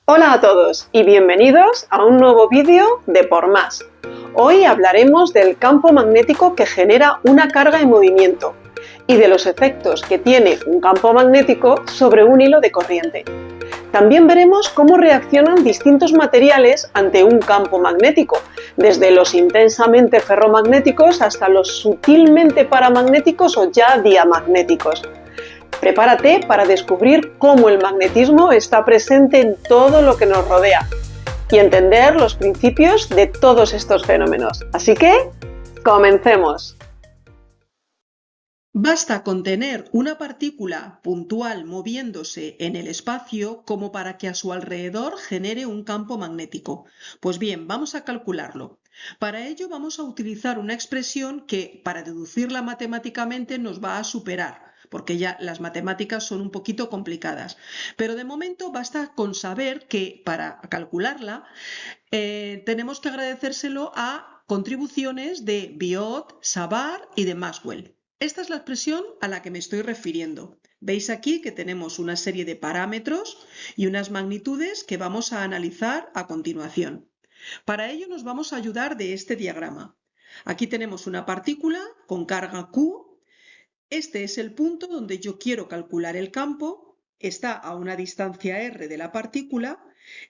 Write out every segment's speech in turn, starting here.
Hola a todos y bienvenidos a un nuevo vídeo de Por Más. Hoy hablaremos del campo magnético que genera una carga en movimiento y de los efectos que tiene un campo magnético sobre un hilo de corriente. También veremos cómo reaccionan distintos materiales ante un campo magnético, desde los intensamente ferromagnéticos hasta los sutilmente paramagnéticos o ya diamagnéticos. Prepárate para descubrir cómo el magnetismo está presente en todo lo que nos rodea y entender los principios de todos estos fenómenos. Así que, comencemos. Basta con tener una partícula puntual moviéndose en el espacio como para que a su alrededor genere un campo magnético. Pues bien, vamos a calcularlo. Para ello vamos a utilizar una expresión que, para deducirla matemáticamente, nos va a superar, porque ya las matemáticas son un poquito complicadas. Pero de momento basta con saber que para calcularla tenemos que agradecérselo a contribuciones de Biot, Savart y de Maxwell. Esta es la expresión a la que me estoy refiriendo. Veis aquí que tenemos una serie de parámetros y unas magnitudes que vamos a analizar a continuación. Para ello nos vamos a ayudar de este diagrama. Aquí tenemos una partícula con carga Q. Este es el punto donde yo quiero calcular el campo. Está a una distancia r de la partícula.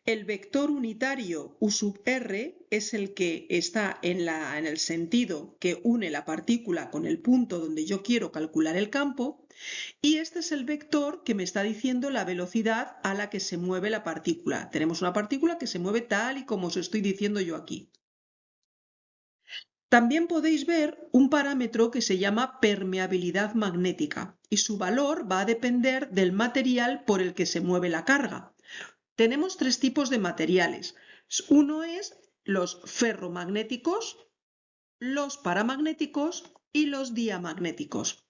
El vector unitario U sub r es el que está en el sentido que une la partícula con el punto donde yo quiero calcular el campo, y este es el vector que me está diciendo la velocidad a la que se mueve la partícula. Tenemos una partícula que se mueve tal y como os estoy diciendo yo aquí. También podéis ver un parámetro que se llama permeabilidad magnética y su valor va a depender del material por el que se mueve la carga. Tenemos tres tipos de materiales. Uno es los ferromagnéticos, los paramagnéticos y los diamagnéticos.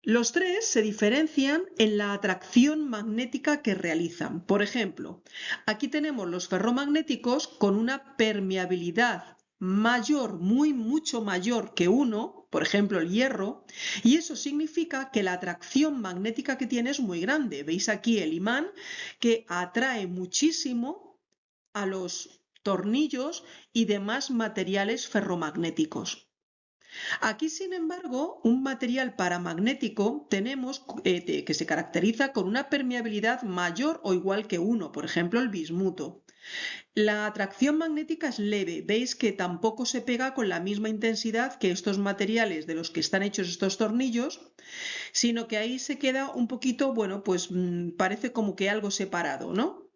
Los tres se diferencian en la atracción magnética que realizan. Por ejemplo, aquí tenemos los ferromagnéticos con una permeabilidad mayor, mucho mayor que 1, por ejemplo el hierro, y eso significa que la atracción magnética que tiene es muy grande. Veis aquí el imán que atrae muchísimo a los tornillos y demás materiales ferromagnéticos. Aquí, sin embargo, un material paramagnético tenemos que se caracteriza con una permeabilidad mayor o igual que 1, por ejemplo el bismuto. La atracción magnética es leve, veis que tampoco se pega con la misma intensidad que estos materiales de los que están hechos estos tornillos, sino que ahí se queda un poquito, bueno, pues parece como que algo separado, ¿no?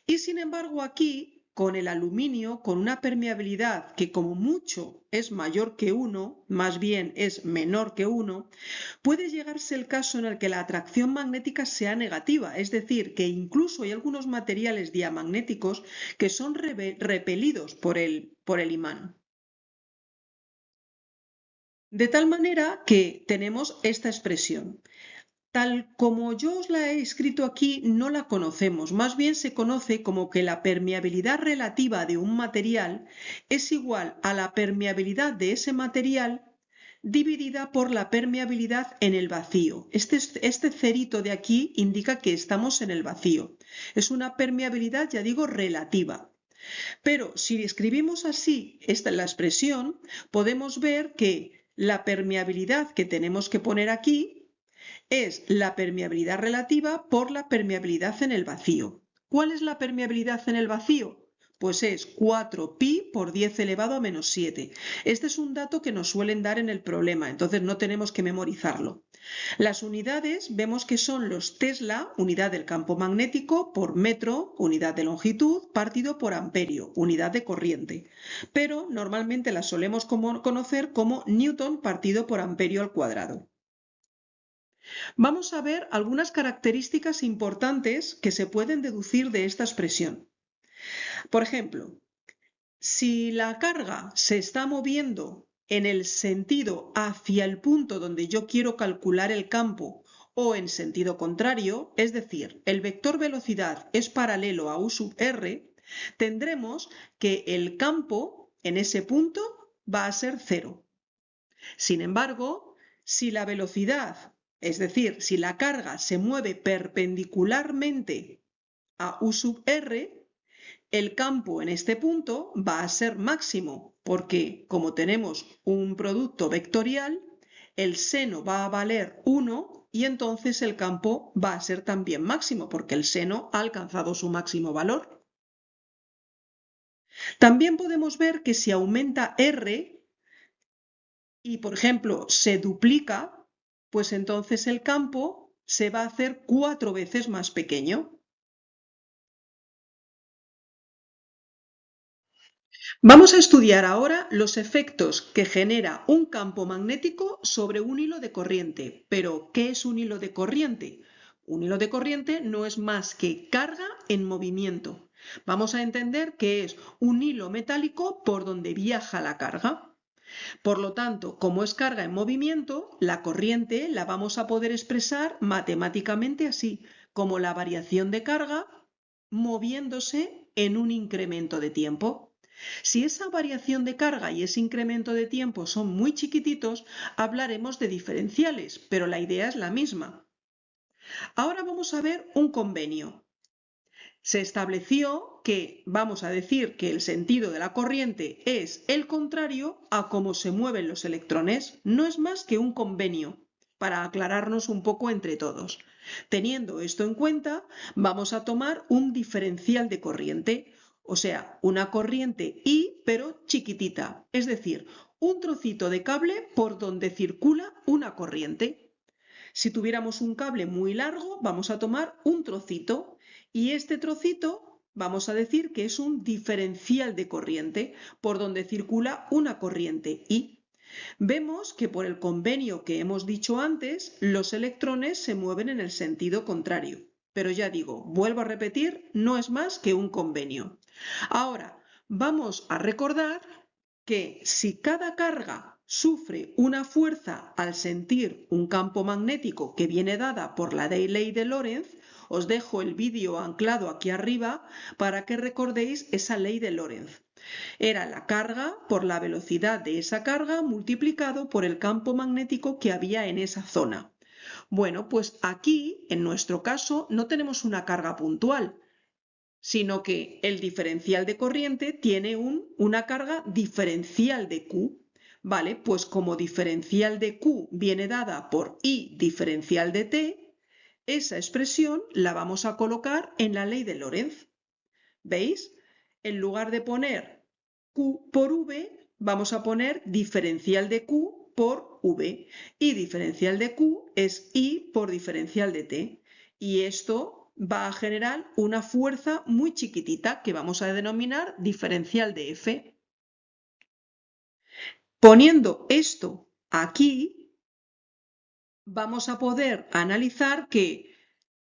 Y sin embargo aquí, con el aluminio, con una permeabilidad que como mucho es mayor que 1, más bien es menor que 1, puede llegarse el caso en el que la atracción magnética sea negativa, es decir, que incluso hay algunos materiales diamagnéticos que son repelidos por el imán. De tal manera que tenemos esta expresión. Tal como yo os la he escrito aquí, no la conocemos, más bien se conoce como que la permeabilidad relativa de un material es igual a la permeabilidad de ese material dividida por la permeabilidad en el vacío. Este cerito de aquí indica que estamos en el vacío. Es una permeabilidad, ya digo, relativa. Pero si escribimos así la expresión, podemos ver que la permeabilidad que tenemos que poner aquí es la permeabilidad relativa por la permeabilidad en el vacío. ¿Cuál es la permeabilidad en el vacío? Pues es 4pi por 10 elevado a menos 7. Este es un dato que nos suelen dar en el problema, entonces no tenemos que memorizarlo. Las unidades vemos que son los Tesla, unidad del campo magnético, por metro, unidad de longitud, partido por amperio, unidad de corriente. Pero normalmente las solemos conocer como Newton partido por amperio al cuadrado. Vamos a ver algunas características importantes que se pueden deducir de esta expresión. Por ejemplo, si la carga se está moviendo en el sentido hacia el punto donde yo quiero calcular el campo o en sentido contrario, es decir, el vector velocidad es paralelo a U sub r, tendremos que el campo en ese punto va a ser cero. Sin embargo, si la velocidad, es decir, si la carga se mueve perpendicularmente a U sub R, el campo en este punto va a ser máximo, porque como tenemos un producto vectorial, el seno va a valer 1 y entonces el campo va a ser también máximo, porque el seno ha alcanzado su máximo valor. También podemos ver que si aumenta R y, por ejemplo, se duplica, pues entonces el campo se va a hacer 4 veces más pequeño. Vamos a estudiar ahora los efectos que genera un campo magnético sobre un hilo de corriente. Pero, ¿qué es un hilo de corriente? Un hilo de corriente no es más que carga en movimiento. Vamos a entender que es un hilo metálico por donde viaja la carga. Por lo tanto, como es carga en movimiento, la corriente la vamos a poder expresar matemáticamente así, como la variación de carga moviéndose en un incremento de tiempo. Si esa variación de carga y ese incremento de tiempo son muy chiquititos, hablaremos de diferenciales, pero la idea es la misma. Ahora vamos a ver un convenio. Se estableció que, vamos a decir que el sentido de la corriente es el contrario a cómo se mueven los electrones. No es más que un convenio, para aclararnos un poco entre todos. Teniendo esto en cuenta, vamos a tomar un diferencial de corriente, o sea, una corriente I, pero chiquitita, es decir, un trocito de cable por donde circula una corriente. Si tuviéramos un cable muy largo, vamos a tomar un trocito y este trocito vamos a decir que es un diferencial de corriente por donde circula una corriente I. Vemos que por el convenio que hemos dicho antes, los electrones se mueven en el sentido contrario. Pero ya digo, vuelvo a repetir, no es más que un convenio. Ahora, vamos a recordar que si cada carga sufre una fuerza al sentir un campo magnético que viene dada por la ley de Lorentz, os dejo el vídeo anclado aquí arriba para que recordéis esa ley de Lorentz. Era la carga por la velocidad de esa carga multiplicado por el campo magnético que había en esa zona. Bueno, pues aquí, en nuestro caso, no tenemos una carga puntual, sino que el diferencial de corriente tiene una carga diferencial de Q. Vale, pues como diferencial de Q viene dada por I diferencial de T, esa expresión la vamos a colocar en la ley de Lorentz. ¿Veis? En lugar de poner Q por V, vamos a poner diferencial de Q por V. Y diferencial de Q es I por diferencial de T. Y esto va a generar una fuerza muy chiquitita que vamos a denominar diferencial de F. Poniendo esto aquí, vamos a poder analizar que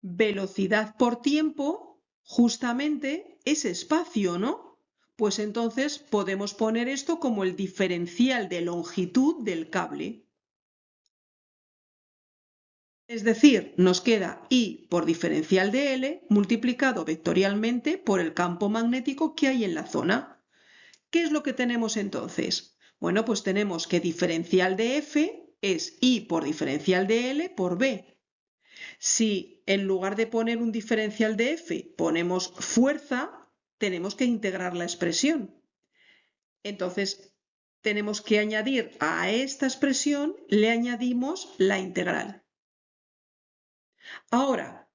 velocidad por tiempo justamente es espacio, ¿no? Pues entonces podemos poner esto como el diferencial de longitud del cable. Es decir, nos queda I por diferencial de L multiplicado vectorialmente por el campo magnético que hay en la zona. ¿Qué es lo que tenemos entonces? Bueno, pues tenemos que diferencial de F es I por diferencial de L por B. Si en lugar de poner un diferencial de F ponemos fuerza, tenemos que integrar la expresión. Entonces, tenemos que añadir a esta expresión, le añadimos la integral. Ahora,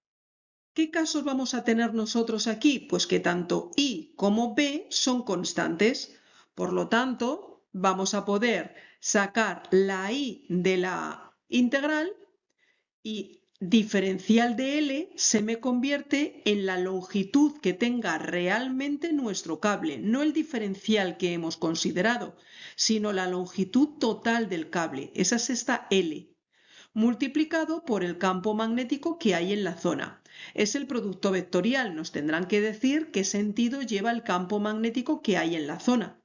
¿qué casos vamos a tener nosotros aquí? Pues que tanto I como B son constantes. Por lo tanto, vamos a poder sacar la I de la integral y diferencial de L se me convierte en la longitud que tenga realmente nuestro cable, no el diferencial que hemos considerado, sino la longitud total del cable. Esa es esta L, multiplicado por el campo magnético que hay en la zona. Es el producto vectorial, nos tendrán que decir qué sentido lleva el campo magnético que hay en la zona.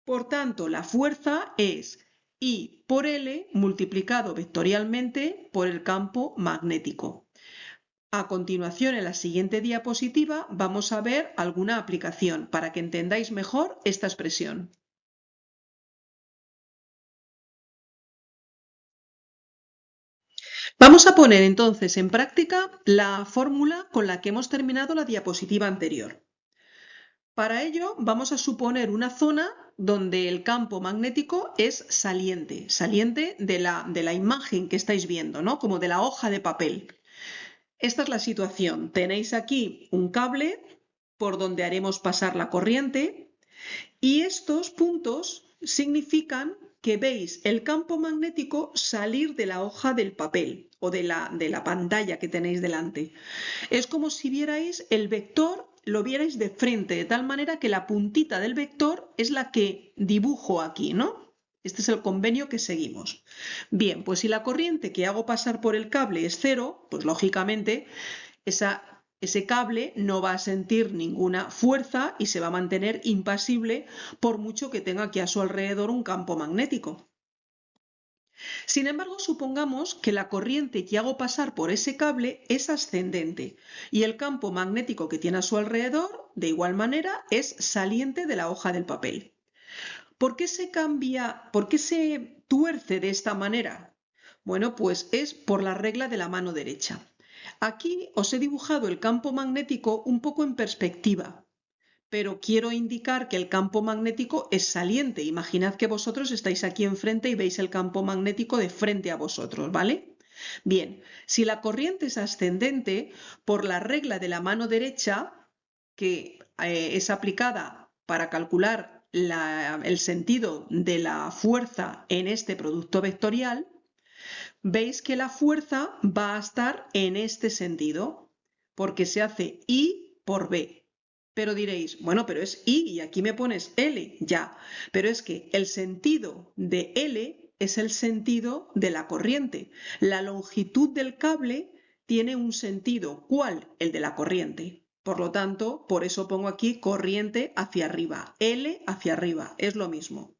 Por tanto, la fuerza es I por L multiplicado vectorialmente por el campo magnético. A continuación, en la siguiente diapositiva, vamos a ver alguna aplicación para que entendáis mejor esta expresión. Vamos Vamos a poner entonces en práctica la fórmula con la que hemos terminado la diapositiva anterior. Para ello vamos a suponer una zona donde el campo magnético es saliente de la imagen que estáis viendo, ¿no? Como de la hoja de papel. Esta es la situación. Tenéis aquí un cable por donde haremos pasar la corriente y estos puntos significan que veis el campo magnético salir de la hoja del papel o de la pantalla que tenéis delante. Es como si vierais el vector, lo vierais de frente, de tal manera que la puntita del vector es la que dibujo aquí, ¿no? Este es el convenio que seguimos. Bien, pues si la corriente que hago pasar por el cable es cero, pues lógicamente ese cable no va a sentir ninguna fuerza y se va a mantener impasible por mucho que tenga aquí a su alrededor un campo magnético. Sin embargo, supongamos que la corriente que hago pasar por ese cable es ascendente y el campo magnético que tiene a su alrededor, de igual manera, es saliente de la hoja del papel. ¿Por qué se cambia, por qué se tuerce de esta manera? Bueno, pues es por la regla de la mano derecha. Aquí os he dibujado el campo magnético un poco en perspectiva, pero quiero indicar que el campo magnético es saliente. Imaginad que vosotros estáis aquí enfrente y veis el campo magnético de frente a vosotros, ¿vale? Bien, si la corriente es ascendente, por la regla de la mano derecha, que es aplicada para calcular el sentido de la fuerza en este producto vectorial, veis que la fuerza va a estar en este sentido, porque se hace I por B. Pero diréis, bueno, pero es I y aquí me pones L, ya. Pero es que el sentido de L es el sentido de la corriente. La longitud del cable tiene un sentido. ¿Cuál? El de la corriente. Por lo tanto, por eso pongo aquí corriente hacia arriba. L hacia arriba, es lo mismo.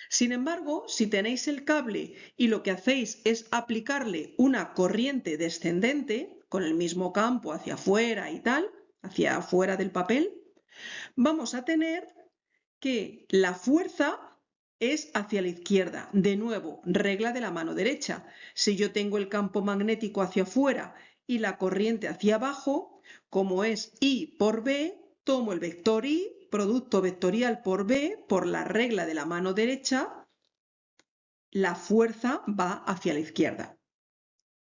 Sin embargo, si tenéis el cable y lo que hacéis es aplicarle una corriente descendente, con el mismo campo hacia afuera y tal, hacia afuera del papel, vamos a tener que la fuerza es hacia la izquierda. De nuevo, regla de la mano derecha. Si yo tengo el campo magnético hacia afuera y la corriente hacia abajo, como es I por B, tomo el vector I, producto vectorial por B, por la regla de la mano derecha, la fuerza va hacia la izquierda.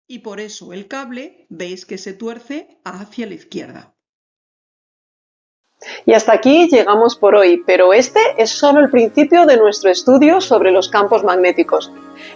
Y por eso el cable, veis que se tuerce hacia la izquierda. Y hasta aquí llegamos por hoy, pero este es solo el principio de nuestro estudio sobre los campos magnéticos.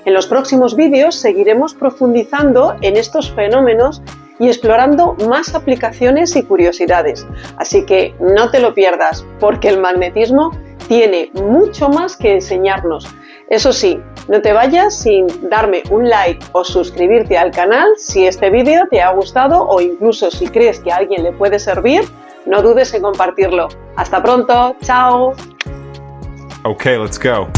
En los próximos vídeos seguiremos profundizando en estos fenómenos y explorando más aplicaciones y curiosidades. Así que no te lo pierdas, porque el magnetismo tiene mucho más que enseñarnos. Eso sí, no te vayas sin darme un like o suscribirte al canal si este vídeo te ha gustado o incluso si crees que a alguien le puede servir. No dudes en compartirlo. Hasta pronto. Chao. Okay, let's go.